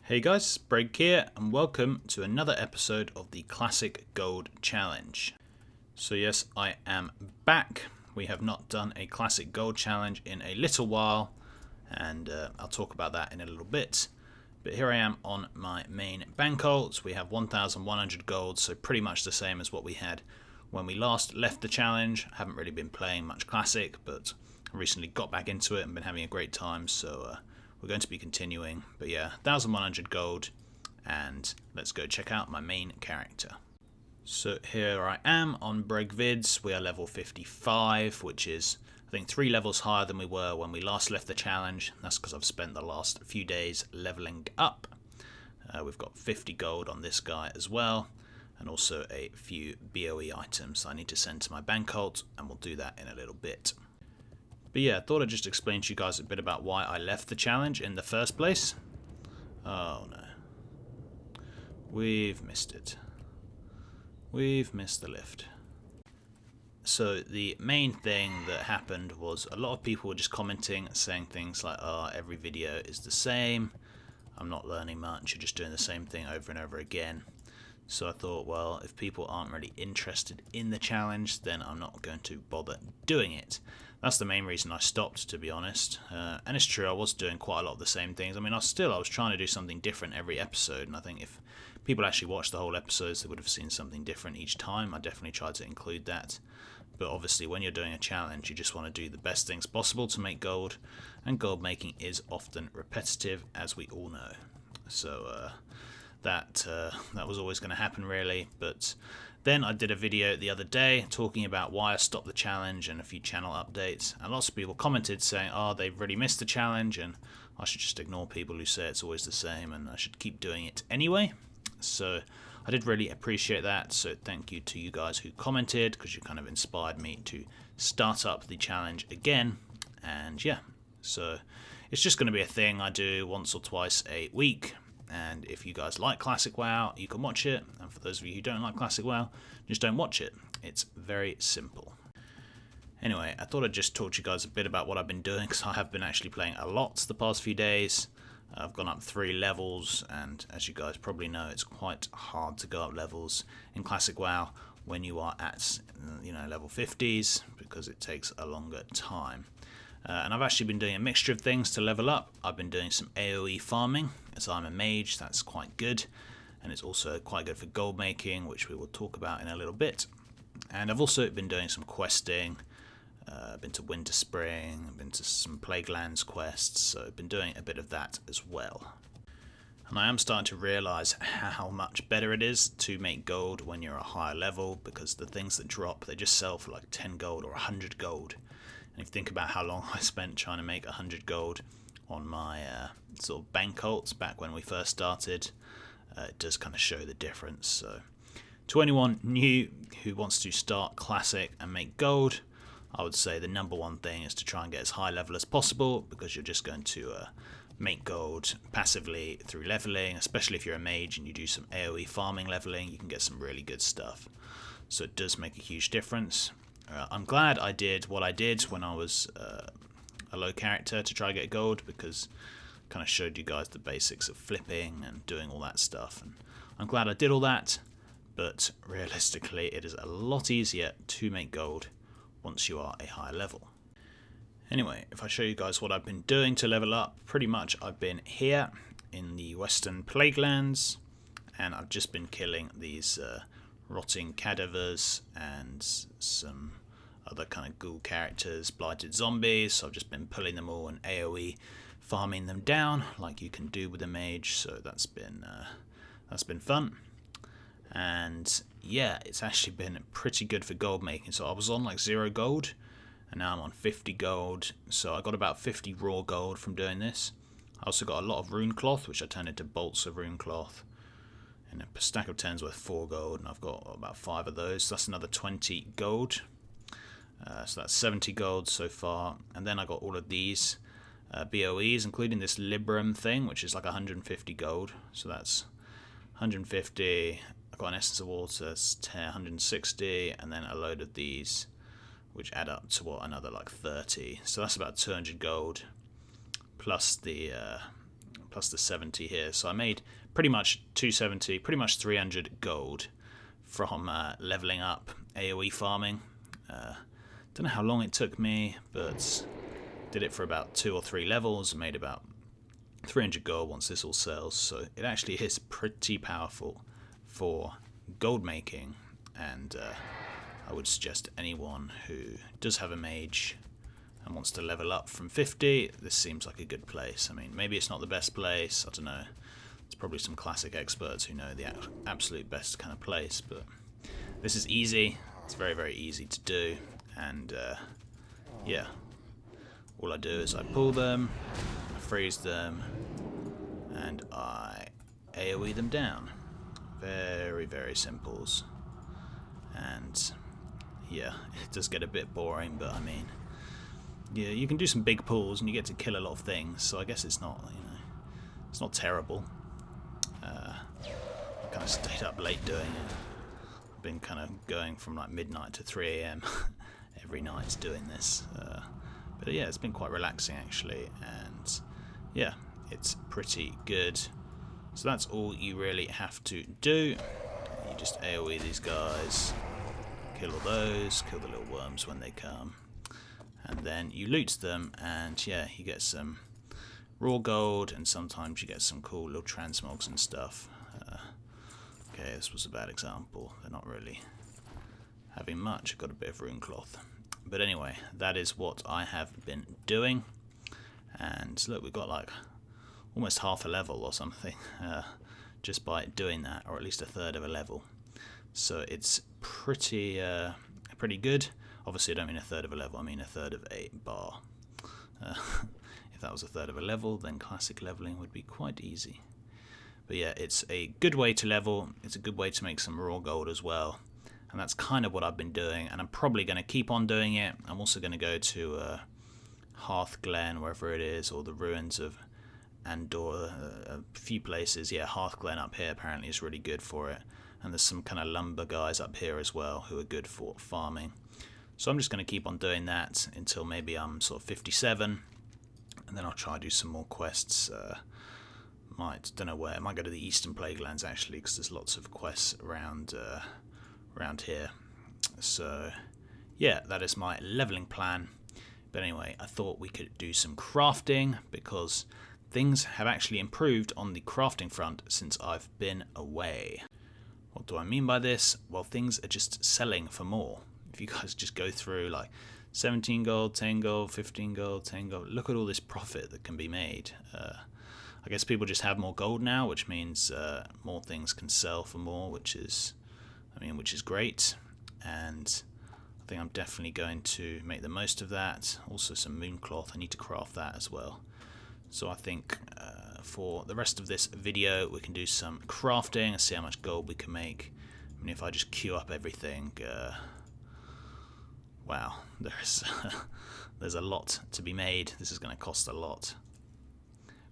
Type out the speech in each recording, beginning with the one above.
Hey guys, Brig here, and welcome to another episode of the Classic Gold Challenge. So yes, I am back. We have not done a Classic Gold Challenge in a little while, and I'll talk about that in a little bit. But here I am on my main bank alts. We have 1,100 gold, so pretty much the same as what we had when we last left the challenge. I haven't really been playing much Classic, but I recently got back into it and been having a great time, so we're going to be continuing. But yeah, 1,100 gold, and let's go check out my main character. So here I am on Brig Vids. We are level 55, which is I think 3 levels higher than we were when we last left the challenge. That's because I've spent the last few days leveling up. We've got 50 gold on this guy as well, and also a few BOE items I need to send to my bank alt, and we'll do that in a little bit. But yeah, I thought I'd just explain to you guys a bit about why I left the challenge in the first place. Oh no. We've missed it. We've missed the lift. So the main thing that happened was a lot of people were just commenting, saying things like, oh, every video is the same. I'm not learning much, you're just doing the same thing over and over again. So I thought, well, if people aren't really interested in the challenge, then I'm not going to bother doing it. That's the main reason I stopped, to be honest. And it's true, I was doing quite a lot of the same things. I mean, I was trying to do something different every episode, and I think if people actually watched the whole episodes, they would have seen something different each time. I definitely tried to include that. But obviously, when you're doing a challenge, you just want to do the best things possible to make gold, and gold making is often repetitive, as we all know. So that was always going to happen, really. But then I did a video the other day talking about why I stopped the challenge and a few channel updates, and lots of people commented saying, oh, they've really missed the challenge and I should just ignore people who say it's always the same and I should keep doing it anyway. So I did really appreciate that, so thank you to you guys who commented, because you kind of inspired me to start up the challenge again. And yeah, so it's just going to be a thing I do once or twice a week. And if you guys like Classic WoW, you can watch it. And for those of you who don't like Classic WoW, just don't watch it. It's very simple. Anyway, I thought I'd just talk to you guys a bit about what I've been doing, because I have been actually playing a lot the past few days. I've gone up 3 levels, and as you guys probably know, it's quite hard to go up levels in Classic WoW when you are at level 50s, because it takes a longer time. And I've actually been doing a mixture of things to level up. I've been doing some AoE farming, as I'm a mage. That's quite good, and it's also quite good for gold making, which we will talk about in a little bit. And I've also been doing some questing. I've been to Winter Spring, I've been to some Plague Lands quests, so I've been doing a bit of that as well. And I am starting to realise how much better it is to make gold when you're a higher level, because the things that drop, they just sell for like 10 gold or 100 gold. And if you think about how long I spent trying to make 100 gold on my sort of bank alts back when we first started, it does kind of show the difference. So to anyone new who wants to start Classic and make gold, I would say the number one thing is to try and get as high level as possible, because you're just going to make gold passively through leveling, especially if you're a mage and you do some AoE farming leveling, you can get some really good stuff. So it does make a huge difference. I'm glad I did what I did when I was a low character to try to get gold, because I kind of showed you guys the basics of flipping and doing all that stuff. And I'm glad I did all that, but realistically it is a lot easier to make gold once you are a higher level. Anyway, if I show you guys what I've been doing to level up, pretty much I've been here in the Western Plague Lands, and I've just been killing these rotting cadavers and some other kind of ghoul characters, blighted zombies. So I've just been pulling them all and AoE farming them down like you can do with a mage. So that's been fun. And yeah, it's actually been pretty good for gold making. So I was on like 0 gold, and now I'm on 50 gold. So I got about 50 raw gold from doing this. I also got a lot of rune cloth, which I turned into bolts of rune cloth. And a stack of 10's worth 4 gold, and I've got about 5 of those. So that's another 20 gold. So that's 70 gold so far. And then I got all of these BOEs, including this Libram thing, which is like 150 gold. So that's 150. I've got an Essence of Water, 160, and then a load of these, which add up to another like 30. So that's about 200 gold, plus the plus the 70 here. So I made pretty much 270, pretty much 300 gold from leveling up AoE farming. Don't know how long it took me, but did it for about 2 or 3 levels and made about 300 gold once this all sells. So it actually is pretty powerful for gold making, and I would suggest anyone who does have a mage and wants to level up from 50, this seems like a good place. I mean, maybe it's not the best place, I don't know. There's probably some classic experts who know the absolute best kind of place, but this is easy. It's very, very easy to do, and yeah, all I do is I pull them, I freeze them, and I AoE them down. Very, very simples. And yeah, it does get a bit boring, but I mean, yeah, you can do some big pulls and you get to kill a lot of things, so I guess it's not, you know, it's not terrible. I kind of stayed up late doing it. I've been kind of going from like midnight to 3 AM every night doing this. But yeah, it's been quite relaxing actually, and yeah, it's pretty good. So that's all you really have to do. You just AoE these guys, kill all those, kill the little worms when they come, and then you loot them, and yeah, you get some raw gold, and sometimes you get some cool little transmogs and stuff. Okay, this was a bad example. They're not really having much. Got a bit of rune cloth. But anyway, that is what I have been doing. And look, we've got like almost half a level or something just by doing that, or at least a third of a level. So it's pretty good. Obviously, I don't mean a third of a level, I mean a third of a bar. If that was a third of a level, then classic leveling would be quite easy. But yeah, it's a good way to level. It's a good way to make some raw gold as well. And that's kind of what I've been doing, and I'm probably going to keep on doing it. I'm also going to go to Hearth Glen, wherever it is, or the ruins of Andor, a few places. Yeah, Hearth Glen up here apparently is really good for it. And there's some kind of lumber guys up here as well who are good for farming. So I'm just going to keep on doing that until maybe I'm sort of 57. And then I'll try to do some more quests. Don't know where. I might go to the Eastern Plaguelands actually, because there's lots of quests around here. So yeah, that is my leveling plan. But anyway, I thought we could do some crafting, because things have actually improved on the crafting front since I've been away. What do I mean by this? Well, things are just selling for more. If you guys just go through like 17 gold, 10 gold, 15 gold, 10 gold, look at all this profit that can be made. I guess people just have more gold now, which means more things can sell for more, which is great. And I think I'm definitely going to make the most of that. Also some moon cloth, I need to craft that as well. So I think for the rest of this video we can do some crafting and see how much gold we can make. I mean, if I just queue up everything, wow, there's a lot to be made. This is going to cost a lot.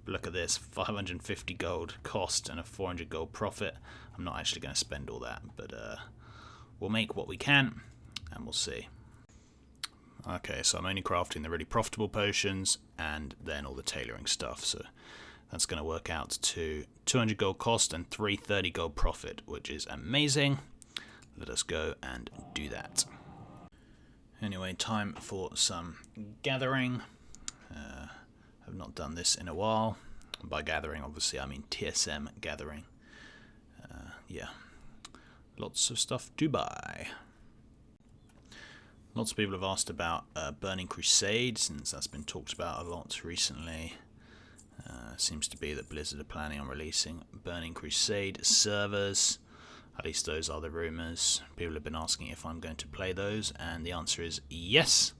But look at this, 550 gold cost and a 400 gold profit. I'm not actually going to spend all that, but we'll make what we can, and we'll see. Okay, so I'm only crafting the really profitable potions, and then all the tailoring stuff. So that's going to work out to 200 gold cost and 330 gold profit, which is amazing. Let us go and do that. Anyway, time for some gathering. I've not done this in a while. By gathering, obviously, I mean TSM gathering. Yeah, lots of stuff to buy. Lots of people have asked about Burning Crusade, since that's been talked about a lot recently. Seems to be that Blizzard are planning on releasing Burning Crusade servers. At least those are the rumours. People have been asking if I'm going to play those, and the answer is yes.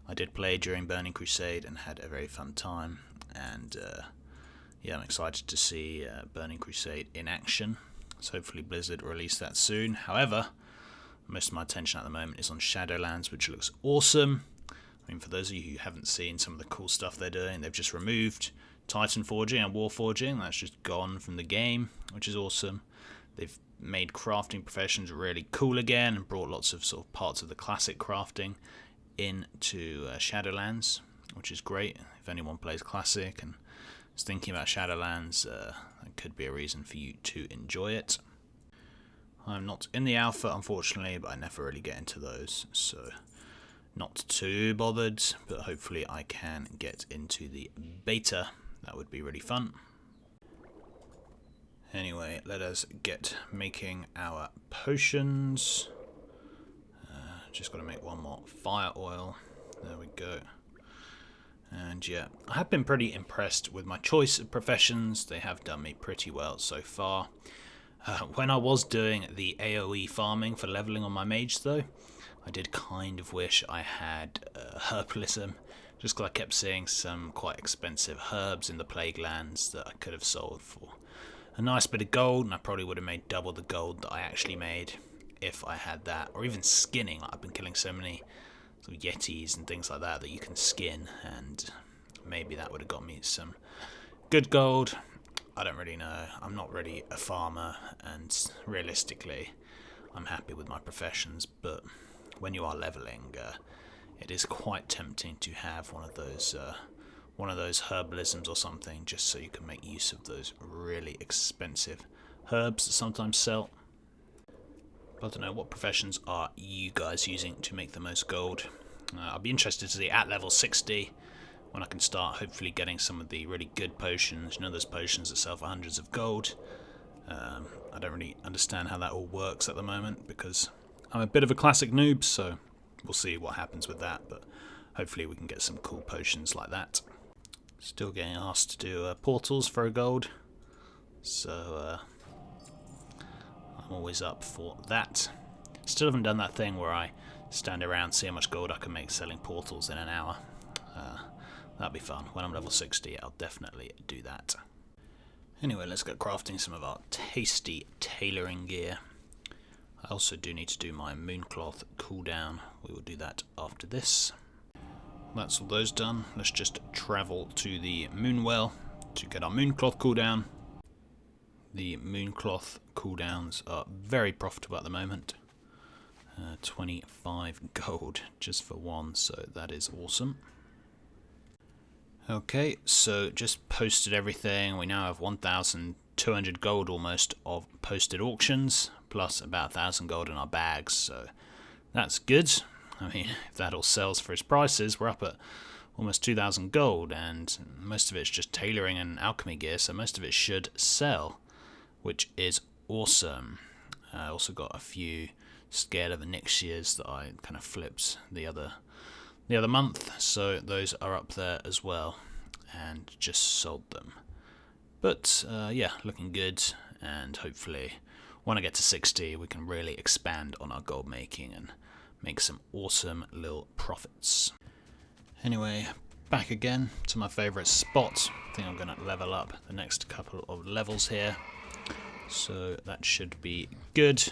I did play during Burning Crusade and had a very fun time, and yeah, I'm excited to see Burning Crusade in action. So hopefully Blizzard release that soon. However, most of my attention at the moment is on Shadowlands, which looks awesome. I mean, for those of you who haven't seen some of the cool stuff they're doing, they've just removed Titan Forging and War Forging. That's just gone from the game, which is awesome. They've made crafting professions really cool again and brought lots of sort of parts of the classic crafting into Shadowlands, which is great if anyone plays classic and was thinking about Shadowlands, that could be a reason for you to enjoy it. I'm not in the alpha, unfortunately, but I never really get into those, so not too bothered, but hopefully I can get into the beta. That would be really fun. Anyway, let us get making our potions. Just got to make one more fire oil. There we go. And yeah, I have been pretty impressed with my choice of professions. They have done me pretty well so far. When I was doing the AoE farming for leveling on my mage though, I did kind of wish I had herbalism, just because I kept seeing some quite expensive herbs in the Plague Lands that I could have sold for a nice bit of gold, and I probably would have made double the gold that I actually made if I had that. Or even skinning, like I've been killing so many sort of yetis and things like that you can skin, and maybe that would have got me some good gold. I don't really know. I'm not really a farmer, and realistically I'm happy with my professions, but when you are leveling, it is quite tempting to have one of those herbalisms or something, just so you can make use of those really expensive herbs that sometimes sell. But I don't know, what professions are you guys using to make the most gold? I'll be interested to see at level 60 when I can start hopefully getting some of the really good potions. You know, those potions that sell for hundreds of gold. I don't really understand how that all works at the moment because I'm a bit of a classic noob, so we'll see what happens with that, but hopefully we can get some cool potions like that. Still getting asked to do portals for a gold, so I'm always up for that. Still haven't done that thing where I stand around, see how much gold I can make selling portals in an hour. That'd be fun. When I'm level 60, I'll definitely do that. Anyway, let's get crafting some of our tasty tailoring gear. I also do need to do my mooncloth cooldown. We will do that after this. That's all those done. Let's just travel to the Moonwell to get our mooncloth cooldown. The mooncloth cooldowns are very profitable at the moment. 25 gold just for one, so that is awesome. Okay, so just posted everything. We now have 1,200 gold almost of posted auctions, plus about 1,000 gold in our bags, so that's good. I mean, if that all sells for its prices, we're up at almost 2,000 gold, and most of it's just tailoring and alchemy gear, so most of it should sell, which is awesome. I also got a few scared of the next year's that I kind of flipped the other month, so those are up there as well, and just sold them. But yeah, looking good, and hopefully when I get to 60 we can really expand on our gold making and make some awesome little profits. Anyway, back again to my favourite spot. I think I'm going to level up the next couple of levels here, so that should be good.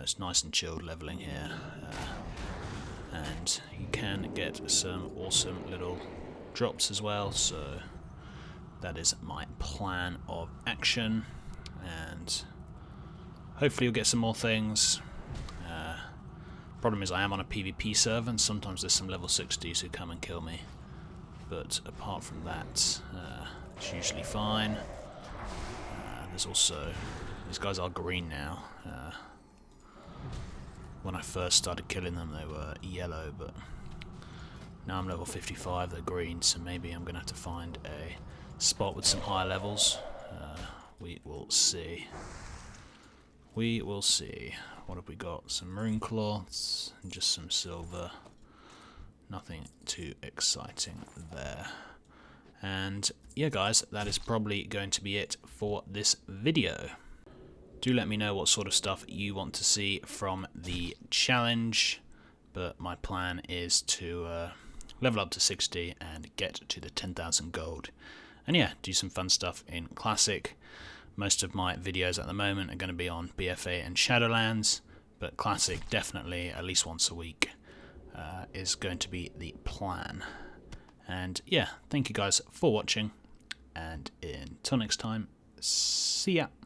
It's nice and chilled leveling here, and you can get some awesome little drops as well, so that is my plan of action, and hopefully you'll get some more things. Problem is I am on a PvP server, and sometimes there's some level 60s who come and kill me, but apart from that, it's usually fine. There's also, these guys are green now. When I first started killing them they were yellow, but now I'm level 55, they're green, so maybe I'm going to have to find a spot with some higher levels. We will see. We will see. What have we got? Some maroon cloths and just some silver. Nothing too exciting there. And yeah guys, that is probably going to be it for this video. Do let me know what sort of stuff you want to see from the challenge, but my plan is to level up to 60 and get to the 10,000 gold. And yeah, do some fun stuff in Classic. Most of my videos at the moment are going to be on BFA and Shadowlands, but Classic definitely at least once a week is going to be the plan. And yeah, thank you guys for watching, and until next time, see ya.